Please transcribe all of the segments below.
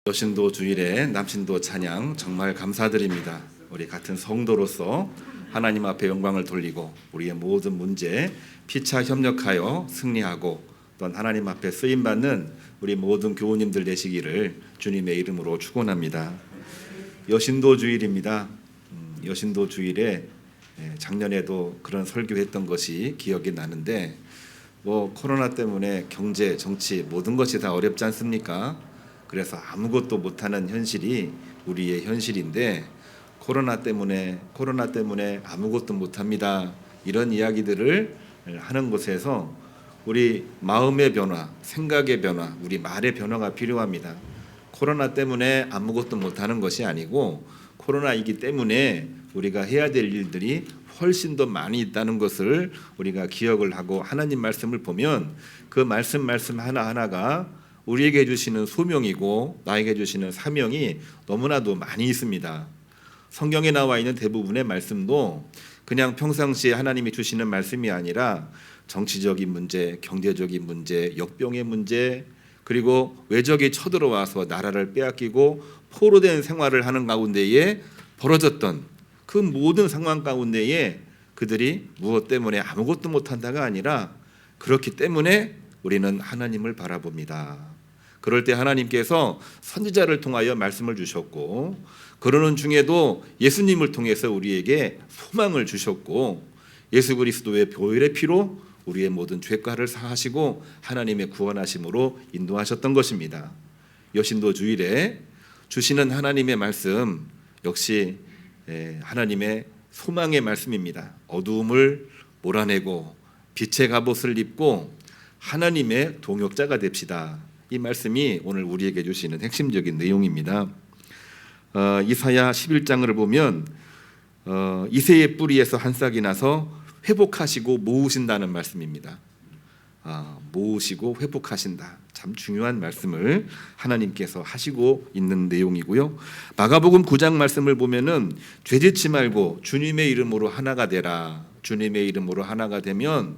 여신도 주일에 남신도 찬양 정말 감사드립니다. 우리 같은 성도로서 하나님 앞에 영광을 돌리고 우리의 모든 문제 피차 협력하여 승리하고 또한 하나님 앞에 쓰임받는 우리 모든 교우님들 되시기를 주님의 이름으로 축원합니다. 여신도 주일입니다. 여신도 주일에 작년에도 그런 설교했던 것이 기억이 나는데 코로나 때문에 경제, 정치 모든 것이 다 어렵지 않습니까? 그래서 아무것도 못하는 현실이 우리의 현실인데 코로나 때문에 아무것도 못합니다. 이런 이야기들을 하는 곳에서 우리 마음의 변화, 생각의 변화, 우리 말의 변화가 필요합니다. 코로나 때문에 아무것도 못하는 것이 아니고 코로나이기 때문에 우리가 해야 될 일들이 훨씬 더 많이 있다는 것을 우리가 기억을 하고 하나님 말씀을 보면 그 말씀 하나하나가 우리에게 주시는 소명이고 나에게 주시는 사명이 너무나도 많이 있습니다. 성경에 나와 있는 대부분의 말씀도 그냥 평상시에 하나님이 주시는 말씀이 아니라 정치적인 문제, 경제적인 문제, 역병의 문제, 그리고 외적이 쳐들어와서 나라를 빼앗기고 포로된 생활을 하는 가운데에 벌어졌던 그 모든 상황 가운데에 그들이 무엇 때문에 아무것도 못한다가 아니라 그렇기 때문에 우리는 하나님을 바라봅니다. 그럴 때 하나님께서 선지자를 통하여 말씀을 주셨고 그러는 중에도 예수님을 통해서 우리에게 소망을 주셨고 예수 그리스도의 보혈의 피로 우리의 모든 죄가를 사하시고 하나님의 구원하심으로 인도하셨던 것입니다. 여신도 주일에 주시는 하나님의 말씀 역시 하나님의 소망의 말씀입니다. 어두움을 몰아내고 빛의 갑옷을 입고 하나님의 동역자가 됩시다. 이 말씀이 오늘 우리에게 주시는 핵심적인 내용입니다. 이사야 11장을 보면 이새의 뿌리에서 한 싹이 나서 회복하시고 모으신다는 말씀입니다. 모으시고 회복하신다. 참 중요한 말씀을 하나님께서 하시고 있는 내용이고요. 마가복음 9장 말씀을 보면은 죄짓지 말고 주님의 이름으로 하나가 되라. 주님의 이름으로 하나가 되면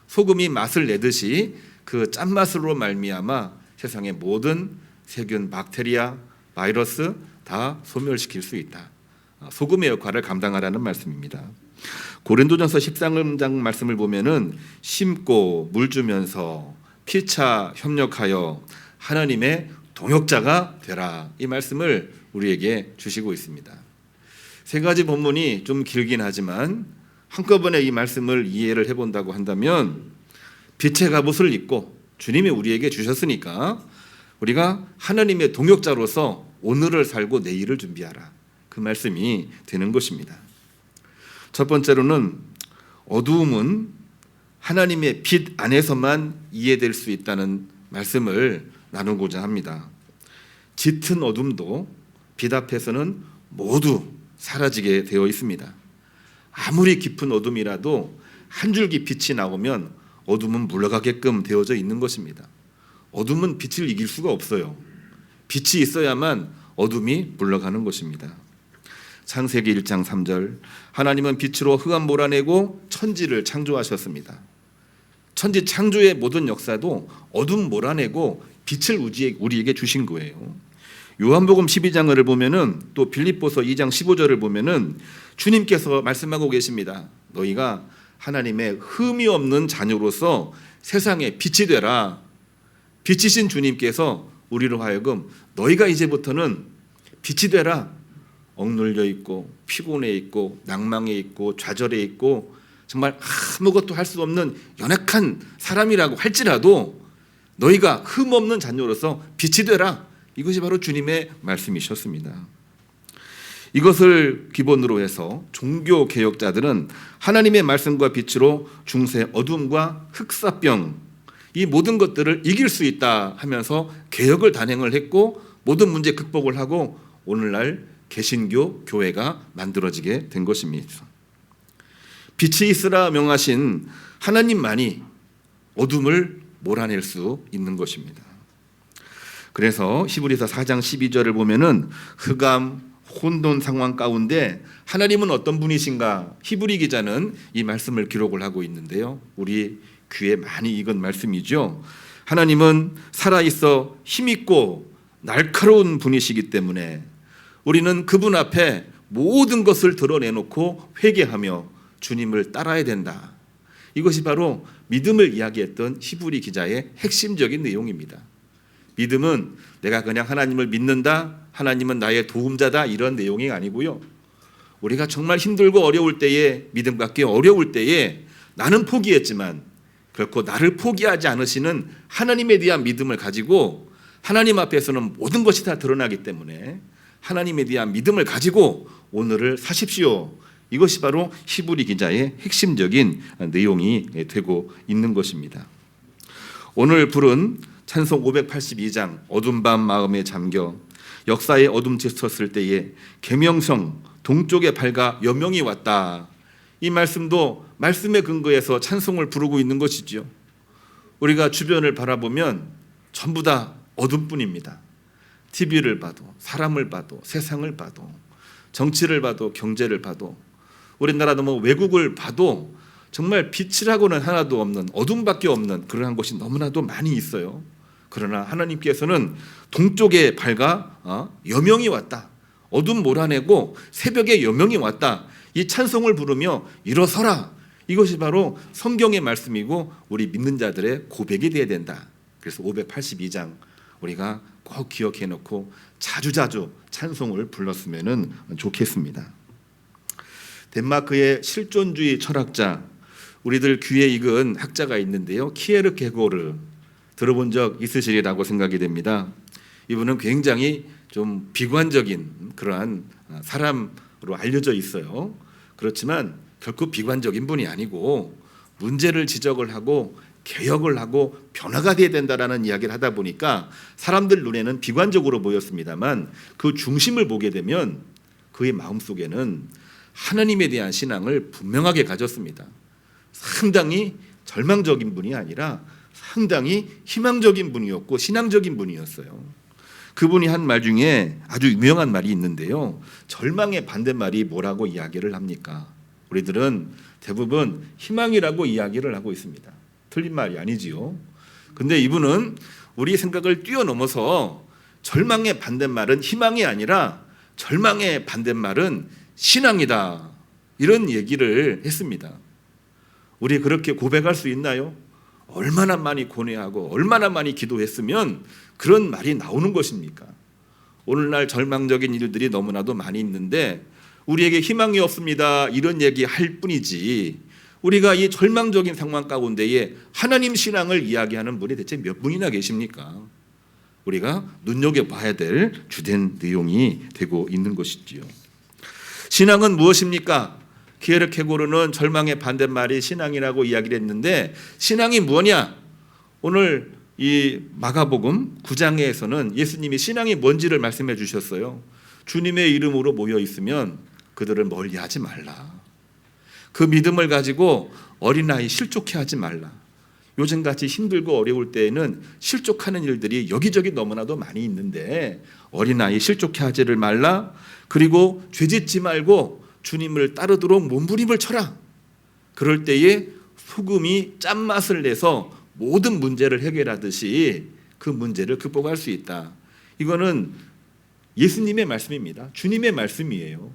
소금이 맛을 내듯이 그 짠맛으로 말미암아 세상의 모든 세균, 박테리아, 바이러스 다 소멸시킬 수 있다. 소금의 역할을 감당하라는 말씀입니다. 고린도전서 13장 말씀을 보면은 심고 물 주면서 피차 협력하여 하나님의 동역자가 되라. 이 말씀을 우리에게 주시고 있습니다. 세 가지 본문이 좀 길긴 하지만 한꺼번에 이 말씀을 이해를 해본다고 한다면 빛의 갑옷을 입고 주님이 우리에게 주셨으니까 우리가 하나님의 동역자로서 오늘을 살고 내일을 준비하라. 그 말씀이 되는 것입니다. 첫 번째로는 어두움은 하나님의 빛 안에서만 이해될 수 있다는 말씀을 나누고자 합니다. 짙은 어둠도 빛 앞에서는 모두 사라지게 되어 있습니다. 아무리 깊은 어둠이라도 한 줄기 빛이 나오면 어둠은 물러가게끔 되어져 있는 것입니다. 어둠은 빛을 이길 수가 없어요. 빛이 있어야만 어둠이 물러가는 것입니다. 창세기 1장 3절 하나님은 빛으로 흑암 몰아내고 천지를 창조하셨습니다. 천지 창조의 모든 역사도 어둠 몰아내고 빛을 우리에게 주신 거예요. 요한복음 12장을 보면은 또 빌립보서 2장 15절을 보면은 주님께서 말씀하고 계십니다. 너희가 하나님의 흠이 없는 자녀로서 세상에 빛이 되라. 빛이신 주님께서 우리로 하여금 너희가 이제부터는 빛이 되라. 억눌려 있고 피곤해 있고 낭망해 있고 좌절해 있고 정말 아무것도 할 수 없는 연약한 사람이라고 할지라도 너희가 흠 없는 자녀로서 빛이 되라. 이것이 바로 주님의 말씀이셨습니다. 이것을 기본으로 해서 종교 개혁자들은 하나님의 말씀과 빛으로 중세 어둠과 흑사병 이 모든 것들을 이길 수 있다 하면서 개혁을 단행을 했고 모든 문제 극복을 하고 오늘날 개신교 교회가 만들어지게 된 것입니다. 빛이 있으라 명하신 하나님만이 어둠을 몰아낼 수 있는 것입니다. 그래서 히브리서 4장 12절을 보면은 흑암 혼돈 상황 가운데 하나님은 어떤 분이신가? 히브리 기자는 이 말씀을 기록을 하고 있는데요. 우리 귀에 많이 익은 말씀이죠. 하나님은 살아있어 힘있고 날카로운 분이시기 때문에 우리는 그분 앞에 모든 것을 드러내놓고 회개하며 주님을 따라야 된다. 이것이 바로 믿음을 이야기했던 히브리 기자의 핵심적인 내용입니다. 믿음은 내가 그냥 하나님을 믿는다, 하나님은 나의 도움자다, 이런 내용이 아니고요. 우리가 정말 힘들고 어려울 때에, 믿음 갖기 어려울 때에 나는 포기했지만 결코 나를 포기하지 않으시는 하나님에 대한 믿음을 가지고, 하나님 앞에서는 모든 것이 다 드러나기 때문에 하나님에 대한 믿음을 가지고 오늘을 사십시오. 이것이 바로 히브리 기자의 핵심적인 내용이 되고 있는 것입니다. 오늘 부른 찬송 582장 어둠 밤 마음에 잠겨 역사의 어둠 짙었을 때에 계명성 동쪽에 밝아 여명이 왔다. 이 말씀도 말씀에 근거해서 찬송을 부르고 있는 것이지요. 우리가 주변을 바라보면 전부 다 어둠뿐입니다. TV를 봐도, 사람을 봐도, 세상을 봐도, 정치를 봐도, 경제를 봐도, 우리나라도 뭐 외국을 봐도 정말 빛이라고는 하나도 없는, 어둠밖에 없는 그러한 것이 너무나도 많이 있어요. 그러나 하나님께서는 동쪽에 밝아 여명이 왔다, 어둠 몰아내고 새벽에 여명이 왔다, 이 찬송을 부르며 일어서라. 이것이 바로 성경의 말씀이고 우리 믿는 자들의 고백이 되어야 된다. 그래서 582장 우리가 꼭 기억해 놓고 자주자주 찬송을 불렀으면 좋겠습니다. 덴마크의 실존주의 철학자, 우리들 귀에 익은 학자가 있는데요, 키에르케고르, 들어본 적 있으시리라고 생각이 됩니다. 이분은 굉장히 좀 비관적인 그러한 사람으로 알려져 있어요. 그렇지만 결코 비관적인 분이 아니고 문제를 지적을 하고 개혁을 하고 변화가 돼야 된다라는 이야기를 하다 보니까 사람들 눈에는 비관적으로 보였습니다만 그 중심을 보게 되면 그의 마음속에는 하나님에 대한 신앙을 분명하게 가졌습니다. 상당히 절망적인 분이 아니라 상당히 희망적인 분이었고 신앙적인 분이었어요. 그분이 한 말 중에 아주 유명한 말이 있는데요, 절망의 반대말이 뭐라고 이야기를 합니까? 우리들은 대부분 희망이라고 이야기를 하고 있습니다. 틀린 말이 아니지요. 근데 이분은 우리 생각을 뛰어넘어서 절망의 반대말은 희망이 아니라 절망의 반대말은 신앙이다, 이런 얘기를 했습니다. 우리 그렇게 고백할 수 있나요? 얼마나 많이 고뇌하고 얼마나 많이 기도했으면 그런 말이 나오는 것입니까? 오늘날 절망적인 일들이 너무나도 많이 있는데 우리에게 희망이 없습니다, 이런 얘기 할 뿐이지, 우리가 이 절망적인 상황 가운데에 하나님 신앙을 이야기하는 분이 대체 몇 분이나 계십니까? 우리가 눈여겨봐야 될 주된 내용이 되고 있는 것이지요. 신앙은 무엇입니까? 키에르케고르는 절망의 반대말이 신앙이라고 이야기를 했는데, 신앙이 뭐냐? 오늘 이 마가복음 9장에서는 예수님이 신앙이 뭔지를 말씀해 주셨어요. 주님의 이름으로 모여 있으면 그들을 멀리하지 말라. 그 믿음을 가지고 어린아이 실족해 하지 말라. 요즘같이 힘들고 어려울 때에는 실족하는 일들이 여기저기 너무나도 많이 있는데 어린아이 실족해 하지를 말라. 그리고 죄짓지 말고 주님을 따르도록 몸부림을 쳐라. 그럴 때에 소금이 짠맛을 내서 모든 문제를 해결하듯이 그 문제를 극복할 수 있다. 이거는 예수님의 말씀입니다. 주님의 말씀이에요.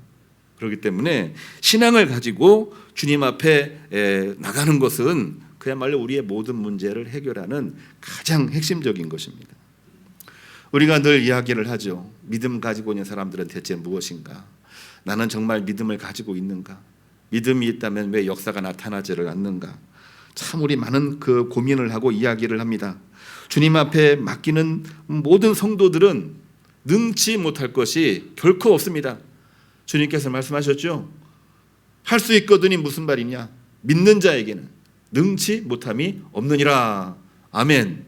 그렇기 때문에 신앙을 가지고 주님 앞에 나가는 것은 그야말로 우리의 모든 문제를 해결하는 가장 핵심적인 것입니다. 우리가 늘 이야기를 하죠. 믿음 가지고 있는 사람들은 대체 무엇인가? 나는 정말 믿음을 가지고 있는가? 믿음이 있다면 왜 역사가 나타나지를 않는가? 참 우리 많은 그 고민을 하고 이야기를 합니다. 주님 앞에 맡기는 모든 성도들은 능치 못할 것이 결코 없습니다. 주님께서 말씀하셨죠. 할 수 있거든이 무슨 말이냐? 믿는 자에게는 능치 못함이 없느니라. 아멘.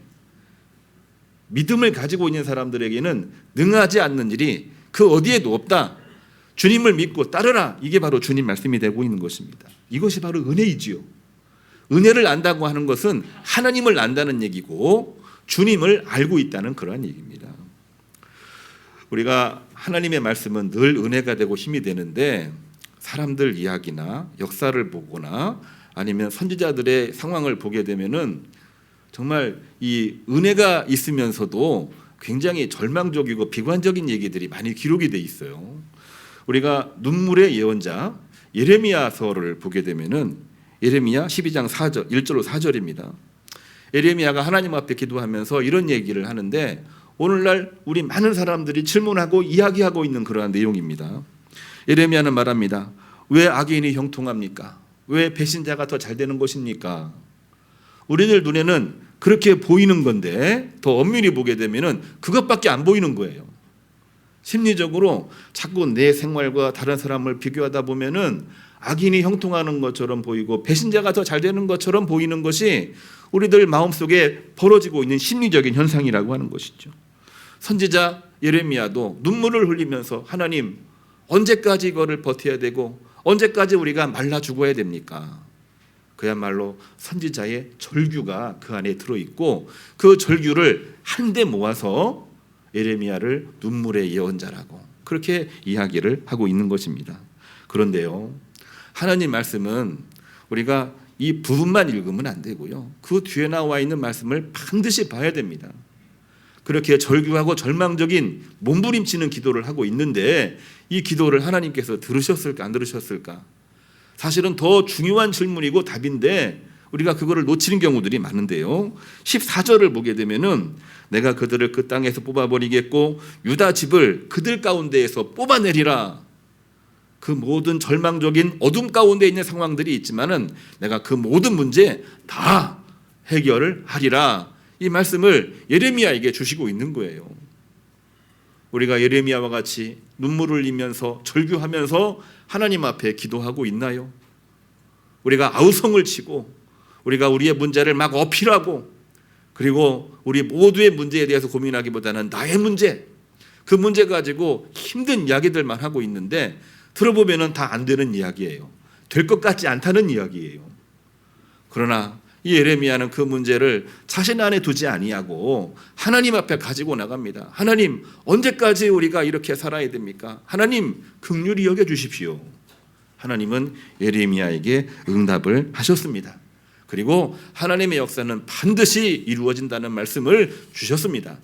믿음을 가지고 있는 사람들에게는 능하지 않는 일이 그 어디에도 없다. 주님을 믿고 따르라. 이게 바로 주님 말씀이 되고 있는 것입니다. 이것이 바로 은혜이지요. 은혜를 안다고 하는 것은 하나님을 안다는 얘기고 주님을 알고 있다는 그러한 얘기입니다. 우리가 하나님의 말씀은 늘 은혜가 되고 힘이 되는데 사람들 이야기나 역사를 보거나 아니면 선지자들의 상황을 보게 되면은 정말 이 은혜가 있으면서도 굉장히 절망적이고 비관적인 얘기들이 많이 기록이 돼 있어요. 우리가 눈물의 예언자 예레미야서를 보게 되면은 예레미야 12장 4절 1절로 4절입니다. 예레미야가 하나님 앞에 기도하면서 이런 얘기를 하는데 오늘날 우리 많은 사람들이 질문하고 이야기하고 있는 그러한 내용입니다. 예레미야는 말합니다. 왜 악인이 형통합니까? 왜 배신자가 더 잘 되는 것입니까? 우리들 눈에는 그렇게 보이는 건데 더 엄밀히 보게 되면은 그것밖에 안 보이는 거예요. 심리적으로 자꾸 내 생활과 다른 사람을 비교하다 보면은 악인이 형통하는 것처럼 보이고 배신자가 더 잘 되는 것처럼 보이는 것이 우리들 마음속에 벌어지고 있는 심리적인 현상이라고 하는 것이죠. 선지자 예레미야도 눈물을 흘리면서 하나님 언제까지 이거를 버텨야 되고 언제까지 우리가 말라 죽어야 됩니까? 그야말로 선지자의 절규가 그 안에 들어있고 그 절규를 한데 모아서 예레미야를 눈물의 예언자라고 그렇게 이야기를 하고 있는 것입니다. 그런데요, 하나님 말씀은 우리가 이 부분만 읽으면 안 되고요, 그 뒤에 나와 있는 말씀을 반드시 봐야 됩니다. 그렇게 절규하고 절망적인 몸부림치는 기도를 하고 있는데 이 기도를 하나님께서 들으셨을까 안 들으셨을까? 사실은 더 중요한 질문이고 답인데 우리가 그거를 놓치는 경우들이 많은데요. 14절을 보게 되면은 내가 그들을 그 땅에서 뽑아버리겠고 유다 집을 그들 가운데에서 뽑아내리라. 그 모든 절망적인 어둠 가운데 있는 상황들이 있지만은 내가 그 모든 문제 다 해결을 하리라. 이 말씀을 예레미야에게 주시고 있는 거예요. 우리가 예레미야와 같이 눈물을 흘리면서 절규하면서 하나님 앞에 기도하고 있나요? 우리가 아우성을 치고 우리가 우리의 문제를 막 어필하고 그리고 우리 모두의 문제에 대해서 고민하기보다는 나의 문제, 그 문제 가지고 힘든 이야기들만 하고 있는데 들어보면 다 안 되는 이야기예요. 될 것 같지 않다는 이야기예요. 그러나 이 예레미야는 그 문제를 자신 안에 두지 아니하고 하나님 앞에 가지고 나갑니다. 하나님 언제까지 우리가 이렇게 살아야 됩니까? 하나님 긍휼히 여겨주십시오. 하나님은 예레미야에게 응답을 하셨습니다. 그리고 하나님의 역사는 반드시 이루어진다는 말씀을 주셨습니다.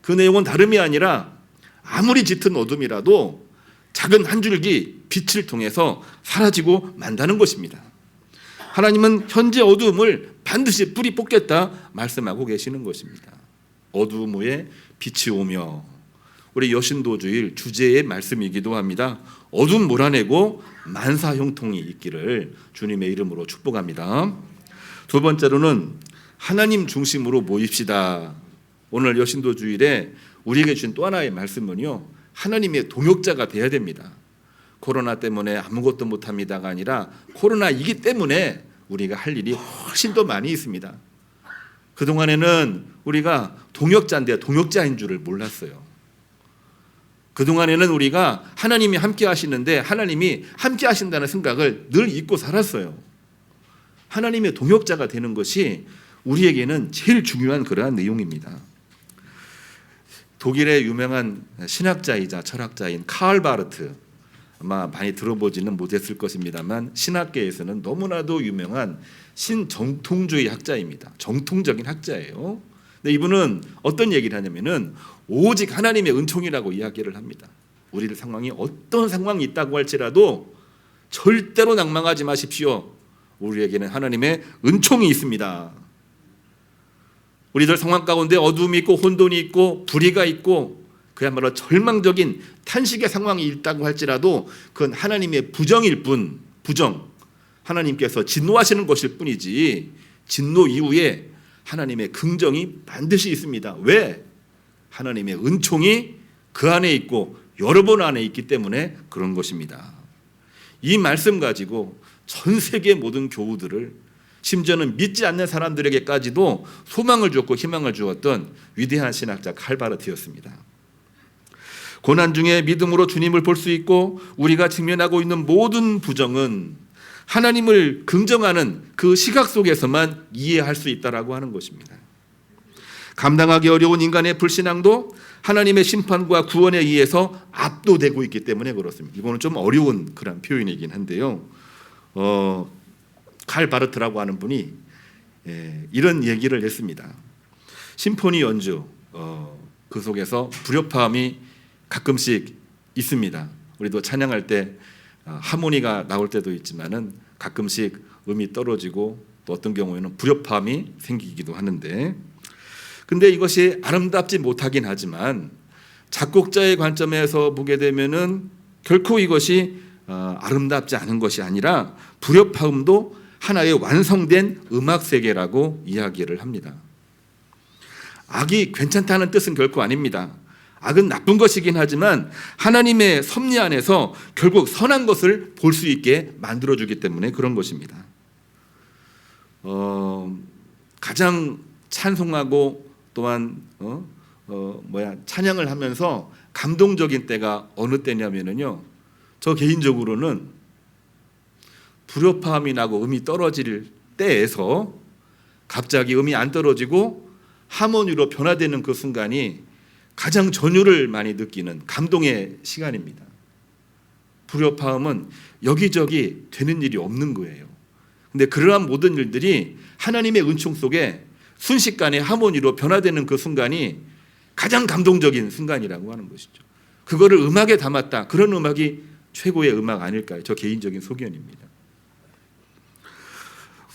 그 내용은 다름이 아니라 아무리 짙은 어둠이라도 작은 한 줄기 빛을 통해서 사라지고 만다는 것입니다. 하나님은 현재 어두움을 반드시 뿌리 뽑겠다 말씀하고 계시는 것입니다. 어두움 후에 빛이 오며, 우리 여신도주일 주제의 말씀이기도 합니다. 어둠 몰아내고 만사 형통이 있기를 주님의 이름으로 축복합니다. 두 번째로는 하나님 중심으로 모입시다. 오늘 여신도주일에 우리에게 주신 또 하나의 말씀은요, 하나님의 동역자가 돼야 됩니다. 코로나 때문에 아무것도 못합니다가 아니라 코로나이기 때문에 우리가 할 일이 훨씬 더 많이 있습니다. 그동안에는 우리가 동역자인데 동역자인 줄을 몰랐어요. 그동안에는 우리가 하나님이 함께 하시는데 하나님이 함께 하신다는 생각을 늘 잊고 살았어요. 하나님의 동역자가 되는 것이 우리에게는 제일 중요한 그러한 내용입니다. 독일의 유명한 신학자이자 철학자인 카를 바르트, 아마 많이 들어보지는 못했을 것입니다만 신학계에서는 너무나도 유명한 신정통주의 학자입니다. 정통적인 학자예요. 근데 이분은 어떤 얘기를 하냐면은 오직 하나님의 은총이라고 이야기를 합니다. 우리들 상황이 어떤 상황이 있다고 할지라도 절대로 낭망하지 마십시오. 우리에게는 하나님의 은총이 있습니다. 우리들 상황 가운데 어둠이 있고 혼돈이 있고 불의가 있고 그야말로 절망적인 탄식의 상황이 있다고 할지라도 그건 하나님의 부정일 뿐, 부정. 하나님께서 진노하시는 것일 뿐이지 진노 이후에 하나님의 긍정이 반드시 있습니다. 왜? 하나님의 은총이 그 안에 있고 여러분 안에 있기 때문에 그런 것입니다. 이 말씀 가지고 전 세계 모든 교우들을, 심지어는 믿지 않는 사람들에게까지도 소망을 주었고 희망을 주었던 위대한 신학자 칼 바르트였습니다. 고난 중에 믿음으로 주님을 볼 수 있고 우리가 직면하고 있는 모든 부정은 하나님을 긍정하는 그 시각 속에서만 이해할 수 있다라고 하는 것입니다. 감당하기 어려운 인간의 불신앙도 하나님의 심판과 구원에 의해서 압도되고 있기 때문에 그렇습니다. 이거는 좀 어려운 그런 표현이긴 한데요. 칼 바르트라고 하는 분이 이런 얘기를 했습니다. 심포니 연주, 그 속에서 불협화음이 가끔씩 있습니다. 우리도 찬양할 때 하모니가 나올 때도 있지만은 가끔씩 음이 떨어지고 또 어떤 경우에는 불협화음이 생기기도 하는데, 근데 이것이 아름답지 못하긴 하지만 작곡자의 관점에서 보게 되면은 결코 이것이 아름답지 않은 것이 아니라 불협화음도 하나의 완성된 음악 세계라고 이야기를 합니다. 악이 괜찮다는 뜻은 결코 아닙니다. 악은 나쁜 것이긴 하지만 하나님의 섭리 안에서 결국 선한 것을 볼 수 있게 만들어주기 때문에 그런 것입니다. 가장 찬송하고 또한 찬양을 하면서 감동적인 때가 어느 때냐면요, 저 개인적으로는 불협화음이 나고 음이 떨어질 때에서 갑자기 음이 안 떨어지고 하모니로 변화되는 그 순간이 가장 전율을 많이 느끼는 감동의 시간입니다. 불협화음은 여기저기 되는 일이 없는 거예요. 근데 그러한 모든 일들이 하나님의 은총 속에 순식간에 하모니로 변화되는 그 순간이 가장 감동적인 순간이라고 하는 것이죠. 그거를 음악에 담았다. 그런 음악이 최고의 음악 아닐까요? 저 개인적인 소견입니다.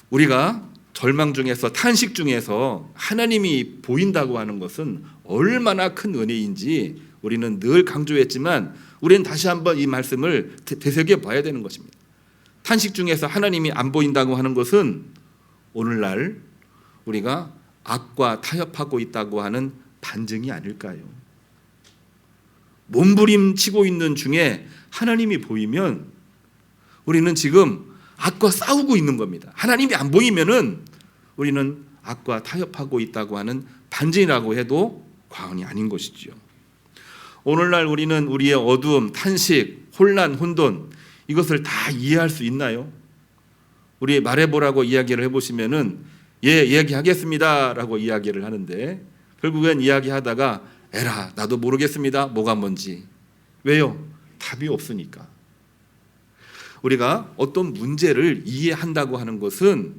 우리가 절망 중에서, 탄식 중에서 하나님이 보인다고 하는 것은 얼마나 큰 은혜인지 우리는 늘 강조했지만 우리는 다시 한번 이 말씀을 되새겨 봐야 되는 것입니다. 탄식 중에서 하나님이 안 보인다고 하는 것은 오늘날 우리가 악과 타협하고 있다고 하는 반증이 아닐까요? 몸부림치고 있는 중에 하나님이 보이면 우리는 지금 악과 싸우고 있는 겁니다. 하나님이 안 보이면은 우리는 악과 타협하고 있다고 하는 반증이라고 해도 과언이 아닌 것이지요. 오늘날 우리는 우리의 어두움, 탄식, 혼란, 혼돈, 이것을 다 이해할 수 있나요? 우리 말해보라고 이야기를 해보시면은 예, 이야기하겠습니다 라고 이야기를 하는데 결국엔 이야기하다가 에라, 나도 모르겠습니다. 뭐가 뭔지. 왜요? 답이 없으니까. 우리가 어떤 문제를 이해한다고 하는 것은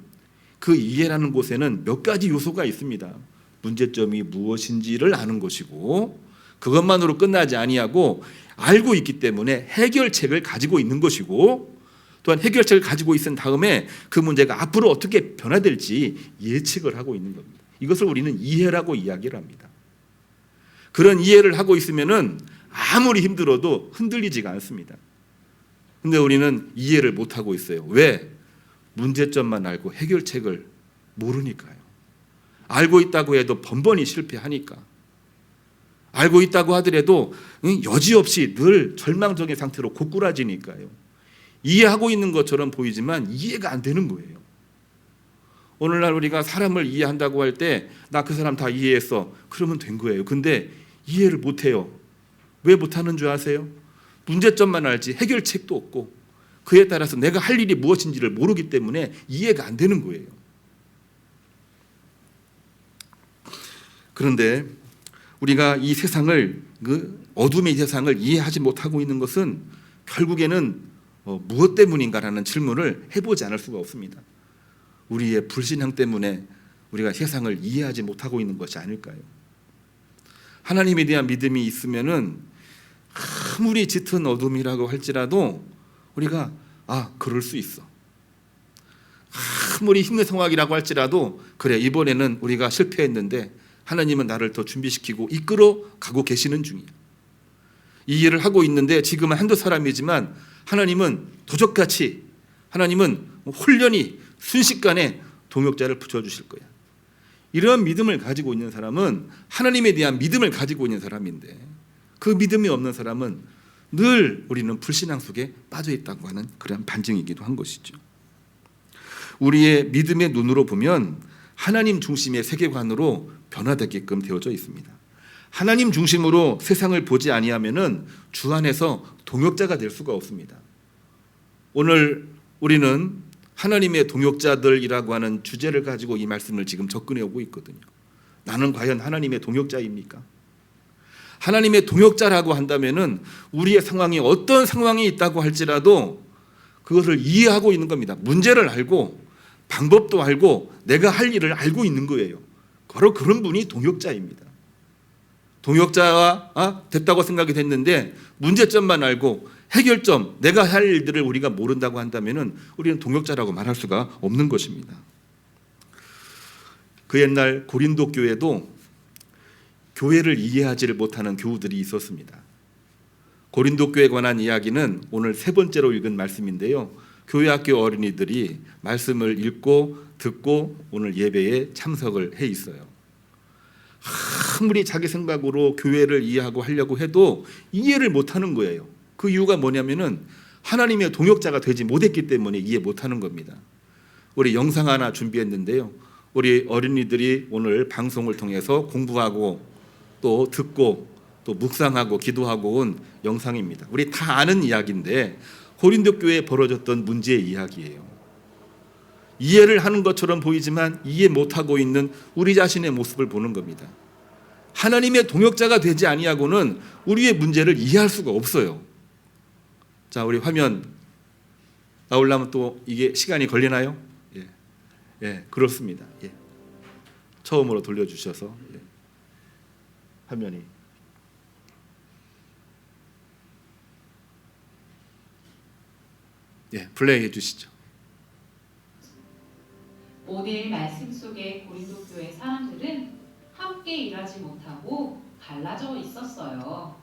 그 이해라는 곳에는 몇 가지 요소가 있습니다. 문제점이 무엇인지를 아는 것이고, 그것만으로 끝나지 아니하고 알고 있기 때문에 해결책을 가지고 있는 것이고, 또한 해결책을 가지고 있은 다음에 그 문제가 앞으로 어떻게 변화될지 예측을 하고 있는 겁니다. 이것을 우리는 이해라고 이야기를 합니다. 그런 이해를 하고 있으면은 아무리 힘들어도 흔들리지가 않습니다. 근데 우리는 이해를 못하고 있어요. 왜? 문제점만 알고 해결책을 모르니까요. 알고 있다고 해도 번번이 실패하니까. 알고 있다고 하더라도 여지없이 늘 절망적인 상태로 고꾸라지니까요. 이해하고 있는 것처럼 보이지만 이해가 안 되는 거예요. 오늘날 우리가 사람을 이해한다고 할 때 나 그 사람 다 이해했어. 그러면 된 거예요. 근데 이해를 못해요. 왜 못하는 줄 아세요? 문제점만 알지 해결책도 없고 그에 따라서 내가 할 일이 무엇인지를 모르기 때문에 이해가 안 되는 거예요. 그런데 우리가 이 세상을, 그 어둠의 세상을 이해하지 못하고 있는 것은 결국에는 무엇 때문인가라는 질문을 해보지 않을 수가 없습니다. 우리의 불신앙 때문에 우리가 세상을 이해하지 못하고 있는 것이 아닐까요? 하나님에 대한 믿음이 있으면은 아무리 짙은 어둠이라고 할지라도 우리가 그럴 수 있어. 아무리 힘든 상황이라고 할지라도 그래, 이번에는 우리가 실패했는데 하나님은 나를 더 준비시키고 이끌어 가고 계시는 중이야. 이 일을 하고 있는데 지금은 한두 사람이지만 하나님은 도적같이, 하나님은 홀연히 순식간에 동역자를 붙여주실 거야. 이런 믿음을 가지고 있는 사람은 하나님에 대한 믿음을 가지고 있는 사람인데, 그 믿음이 없는 사람은 늘 우리는 불신앙 속에 빠져 있다고 하는 그런 반증이기도 한 것이죠. 우리의 믿음의 눈으로 보면 하나님 중심의 세계관으로 변화되게끔 되어져 있습니다. 하나님 중심으로 세상을 보지 아니하면은 주 안에서 동역자가 될 수가 없습니다. 오늘 우리는 하나님의 동역자들이라고 하는 주제를 가지고 이 말씀을 지금 접근해 오고 있거든요. 나는 과연 하나님의 동역자입니까? 하나님의 동역자라고 한다면은 우리의 상황이 어떤 상황이 있다고 할지라도 그것을 이해하고 있는 겁니다. 문제를 알고 방법도 알고 내가 할 일을 알고 있는 거예요. 바로 그런 분이 동역자입니다. 동역자가 됐다고 생각이 됐는데 문제점만 알고 해결점, 내가 할 일들을 우리가 모른다고 한다면은 우리는 동역자라고 말할 수가 없는 것입니다. 그 옛날 고린도 교회도 교회를 이해하지를 못하는 교우들이 있었습니다. 고린도 교회에 관한 이야기는 오늘 세 번째로 읽은 말씀인데요. 교회 학교 어린이들이 말씀을 읽고 듣고 오늘 예배에 참석을 해 있어요. 아무리 자기 생각으로 교회를 이해하고 하려고 해도 이해를 못하는 거예요. 그 이유가 뭐냐면은 하나님의 동역자가 되지 못했기 때문에 이해 못하는 겁니다. 우리 영상 하나 준비했는데요. 우리 어린이들이 오늘 방송을 통해서 공부하고 또 듣고 또 묵상하고 기도하고 온 영상입니다. 우리 다 아는 이야기인데 고린도 교회에 벌어졌던 문제의 이야기예요. 이해를 하는 것처럼 보이지만 이해 못하고 있는 우리 자신의 모습을 보는 겁니다. 하나님의 동역자가 되지 아니하고는 우리의 문제를 이해할 수가 없어요. 자, 우리 화면 나오려면 또 이게 시간이 걸리나요? 예, 그렇습니다. 예. 처음으로 돌려주셔서 화면이 플레이 해주시죠. 오늘 말씀 속의 고린도 교회 사람들은 함께 일하지 못하고 갈라져 있었어요.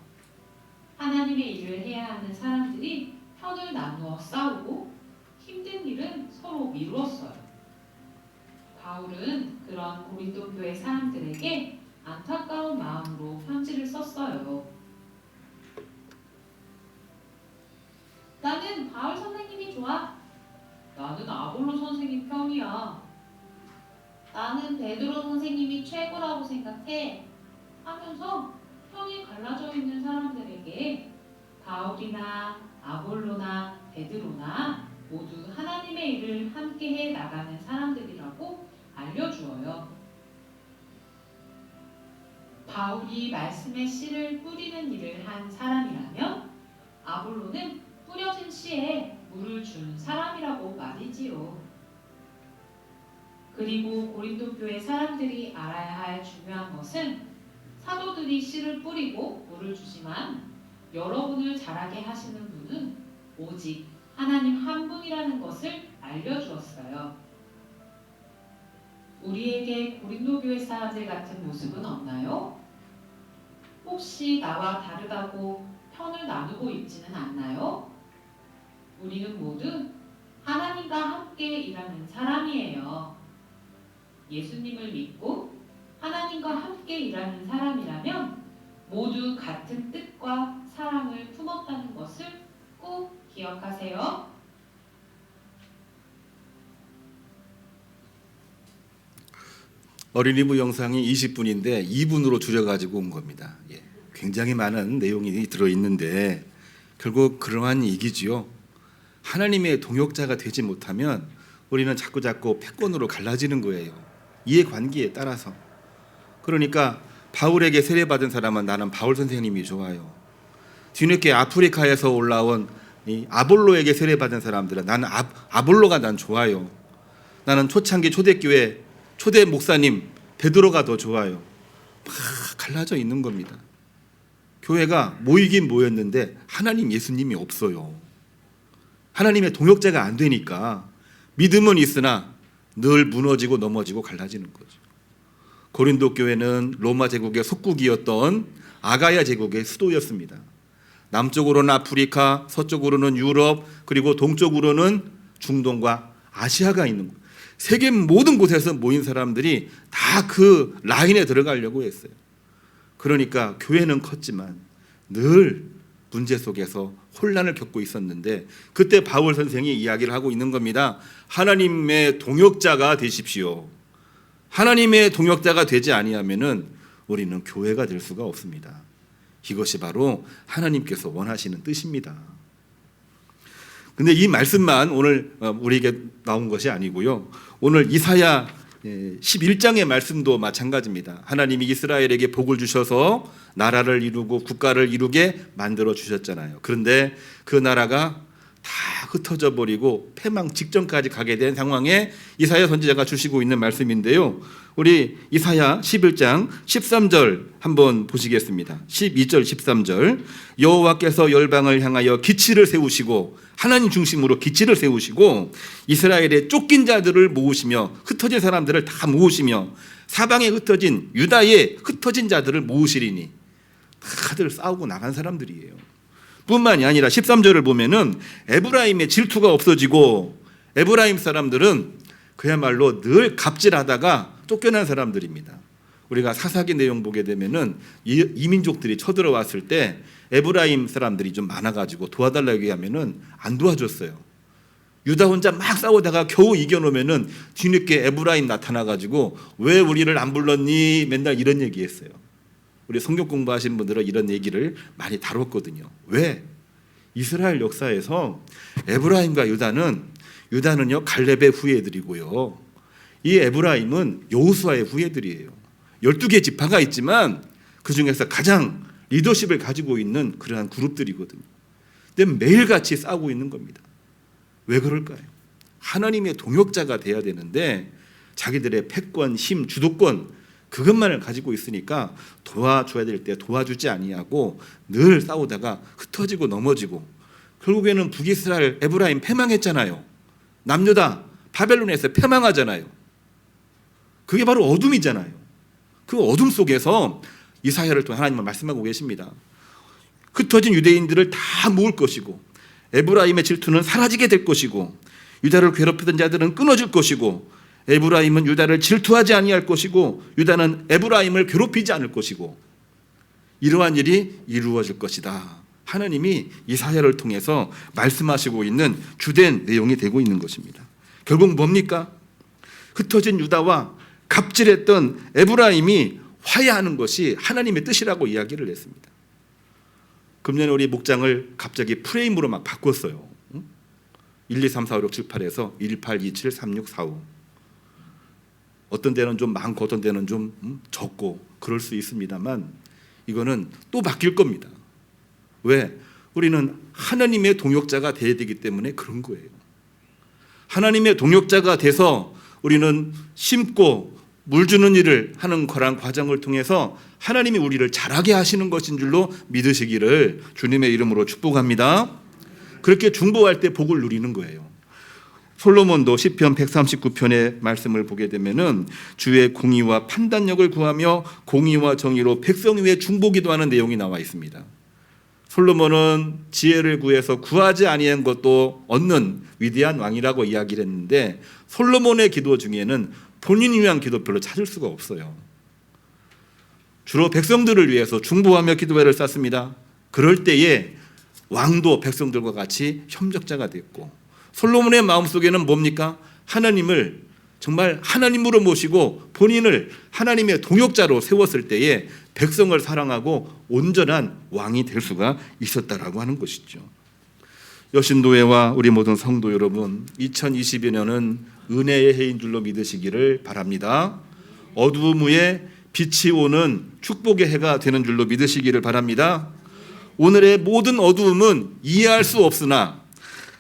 하나님의 일을 해야 하는 사람들이 편을 나누어 싸우고 힘든 일은 서로 미루었어요. 바울은 그런 고린도 교회 사람들에게 안타까운 마음으로 편지를 썼어요. 나는 바울 선생님이 좋아. 나는 아볼로 선생님 편이야. 나는 베드로 선생님이 최고라고 생각해. 하면서 편이 갈라져 있는 사람들에게 바울이나 아볼로나 베드로나 모두 하나님의 일을 함께해 나가는 사람들이라고 알려주어요. 바울이 말씀의 씨를 뿌리는 일을 한 사람이라면 아볼로는 뿌려진 씨에 물을 준 사람이라고 말이지요. 그리고 고린도 교회 사람들이 알아야 할 중요한 것은 사도들이 씨를 뿌리고 물을 주지만 여러분을 자라게 하시는 분은 오직 하나님 한 분이라는 것을 알려주었어요. 우리에게 고린도 교회 사람들 같은 모습은 없나요? 혹시 나와 다르다고 편을 나누고 있지는 않나요? 우리는 모두 하나님과 함께 일하는 사람이에요. 예수님을 믿고 하나님과 함께 일하는 사람이라면 모두 같은 뜻과 사랑을 품었다는 것을 꼭 기억하세요. 어린이부 영상이 20분인데 2분으로 줄여가지고 온 겁니다. 굉장히 많은 내용이 들어있는데 결국 그러한 얘기지요. 하나님의 동역자가 되지 못하면 우리는 자꾸 패권으로 갈라지는 거예요. 이해관계에 따라서. 그러니까 바울에게 세례받은 사람은 나는 바울 선생님이 좋아요. 뒤늦게 아프리카에서 올라온 이 아볼로에게 세례받은 사람들은 나는 아볼로가 난 좋아요. 나는 초창기 초대교회 초대 목사님 베드로가 더 좋아요. 막 갈라져 있는 겁니다. 교회가 모이긴 모였는데 하나님 예수님이 없어요. 하나님의 동역자가 안 되니까 믿음은 있으나 늘 무너지고 넘어지고 갈라지는 거죠. 고린도 교회는 로마 제국의 속국이었던 아가야 제국의 수도였습니다. 남쪽으로는 아프리카, 서쪽으로는 유럽, 그리고 동쪽으로는 중동과 아시아가 있는 거예요. 세계 모든 곳에서 모인 사람들이 다 그 라인에 들어가려고 했어요. 그러니까 교회는 컸지만 늘 문제 속에서 혼란을 겪고 있었는데 그때 바울 선생이 이야기를 하고 있는 겁니다. 하나님의 동역자가 되십시오. 하나님의 동역자가 되지 아니하면은 우리는 교회가 될 수가 없습니다. 이것이 바로 하나님께서 원하시는 뜻입니다. 근데 이 말씀만 오늘 우리에게 나온 것이 아니고요. 오늘 이사야 11장의 말씀도 마찬가지입니다. 하나님이 이스라엘에게 복을 주셔서 나라를 이루고 국가를 이루게 만들어 주셨잖아요. 그런데 그 나라가 다 흩어져 버리고 패망 직전까지 가게 된 상황에 이사야 선지자가 주시고 있는 말씀인데요. 우리 이사야 11장 13절 한번 보시겠습니다. 12절 13절 여호와께서 열방을 향하여 기치를 세우시고 하나님 중심으로 기치를 세우시고 이스라엘의 쫓긴 자들을 모으시며 흩어진 사람들을 다 모으시며 사방에 흩어진 유다의 흩어진 자들을 모으시리니 다들 싸우고 나간 사람들이에요. 뿐만이 아니라 13절을 보면은 에브라임의 질투가 없어지고 에브라임 사람들은 그야말로 늘 갑질하다가 쫓겨난 사람들입니다. 우리가 사사기 내용 보게 되면은 이민족들이 쳐들어왔을 때 에브라임 사람들이 좀 많아가지고 도와달라고 하면은 안 도와줬어요. 유다 혼자 막 싸우다가 겨우 이겨놓으면은 뒤늦게 에브라임 나타나가지고 왜 우리를 안 불렀니? 맨날 이런 얘기했어요. 우리 성경 공부하시는 분들은 이런 얘기를 많이 다뤘거든요. 왜? 이스라엘 역사에서 에브라임과 유다는요 갈렙의 후예들이고요. 이 에브라임은 여호수아의 후예들이에요. 12개 지파가 있지만 그 중에서 가장 리더십을 가지고 있는 그러한 그룹들이거든요. 근데 매일같이 싸우고 있는 겁니다. 왜 그럴까요? 하나님의 동역자가 돼야 되는데 자기들의 패권, 힘, 주도권 그것만을 가지고 있으니까 도와줘야 될 때 도와주지 아니하고 늘 싸우다가 흩어지고 넘어지고 결국에는 북이스라엘 에브라임 패망했잖아요. 남유다 바벨론에서 패망하잖아요. 그게 바로 어둠이잖아요. 그 어둠 속에서 이사야를 통해 하나님은 말씀하고 계십니다. 흩어진 유대인들을 다 모을 것이고 에브라임의 질투는 사라지게 될 것이고 유다를 괴롭히던 자들은 끊어질 것이고 에브라임은 유다를 질투하지 아니할 것이고 유다는 에브라임을 괴롭히지 않을 것이고 이러한 일이 이루어질 것이다. 하나님이 이사야를 통해서 말씀하시고 있는 주된 내용이 되고 있는 것입니다. 결국 뭡니까? 흩어진 유다와 갑질했던 에브라임이 화해하는 것이 하나님의 뜻이라고 이야기를 했습니다. 금년에 우리 목장을 갑자기 프레임으로 막 바꿨어요. 1, 2, 3, 4, 5, 6, 7, 8에서 1, 8, 2, 7, 3, 6, 4, 5 어떤 데는 좀 많고 어떤 데는 좀 적고 그럴 수 있습니다만 이거는 또 바뀔 겁니다. 왜? 우리는 하나님의 동역자가 되어야 되기 때문에 그런 거예요. 하나님의 동역자가 돼서 우리는 심고 물 주는 일을 하는 그런 과정을 통해서 하나님이 우리를 자라게 하시는 것인 줄로 믿으시기를 주님의 이름으로 축복합니다. 그렇게 중보할 때 복을 누리는 거예요. 솔로몬도 시편 139편의 말씀을 보게 되면은 주의 공의와 판단력을 구하며 공의와 정의로 백성 위에 중보기도하는 내용이 나와 있습니다. 솔로몬은 지혜를 구해서 구하지 아니한 것도 얻는 위대한 왕이라고 이야기를 했는데 솔로몬의 기도 중에는 본인을 위한 기도 별로 찾을 수가 없어요. 주로 백성들을 위해서 중보하며 기도회를 쌓습니다. 그럴 때에 왕도 백성들과 같이 협력자가 됐고 솔로몬의 마음속에는 뭡니까? 하나님을 정말 하나님으로 모시고 본인을 하나님의 동역자로 세웠을 때에 백성을 사랑하고 온전한 왕이 될 수가 있었다라고 하는 것이죠. 여신도회와 우리 모든 성도 여러분, 2022년은 은혜의 해인 줄로 믿으시기를 바랍니다. 어두움 위에 빛이 오는 축복의 해가 되는 줄로 믿으시기를 바랍니다. 오늘의 모든 어두움은 이해할 수 없으나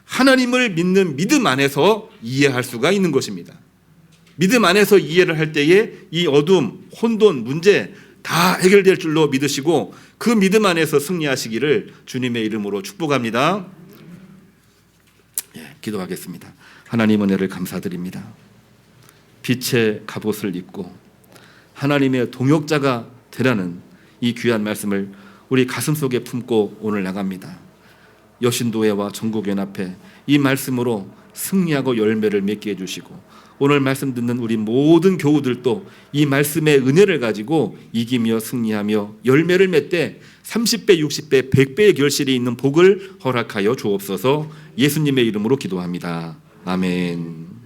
하나님을 믿는 믿음 안에서 이해할 수가 있는 것입니다. 믿음 안에서 이해를 할 때에 이 어둠, 혼돈, 문제 다 해결될 줄로 믿으시고 그 믿음 안에서 승리하시기를 주님의 이름으로 축복합니다. 기도하겠습니다. 하나님 은혜를 감사드립니다. 빛의 갑옷을 입고 하나님의 동역자가 되라는 이 귀한 말씀을 우리 가슴속에 품고 오늘 나갑니다. 여신도회와 전국연합회 이 말씀으로 승리하고 열매를 맺게 해주시고 오늘 말씀 듣는 우리 모든 교우들도 이 말씀의 은혜를 가지고 이기며 승리하며 열매를 맺되 30배, 60배, 100배의 결실이 있는 복을 허락하여 주옵소서. 예수님의 이름으로 기도합니다. 아멘.